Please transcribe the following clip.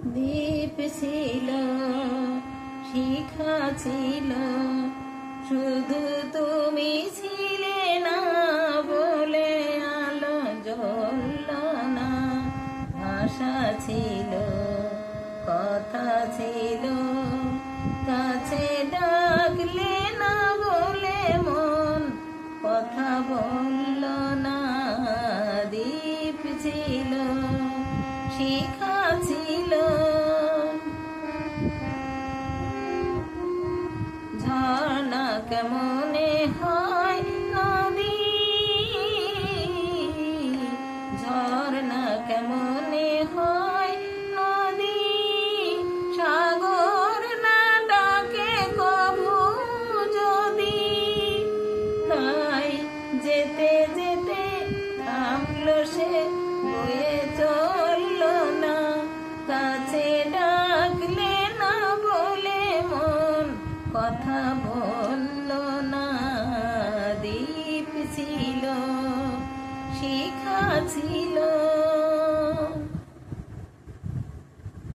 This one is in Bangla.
দীপ ছিল, শিখা ছিল, শুধু তুমি ছিলে না বলে আলো জ্বলল না। আশা ছিল, কথা ছিল, কাছে ডাকলে না বলে মন কথা বলল না। দীপ ছিল, শিখা ছিল, ঝর্ণা কেমনে হয় নদী, ঝর্ণা কেমনে হয় নদী, সাগর না ডাকে কভু যদি। তাই যেতে যেতে থামলো সে, বয়ে চলল না। কাছে ডাকলে না বলে মন কথা বলল না। দীপ ছিল, শিখা ছিল।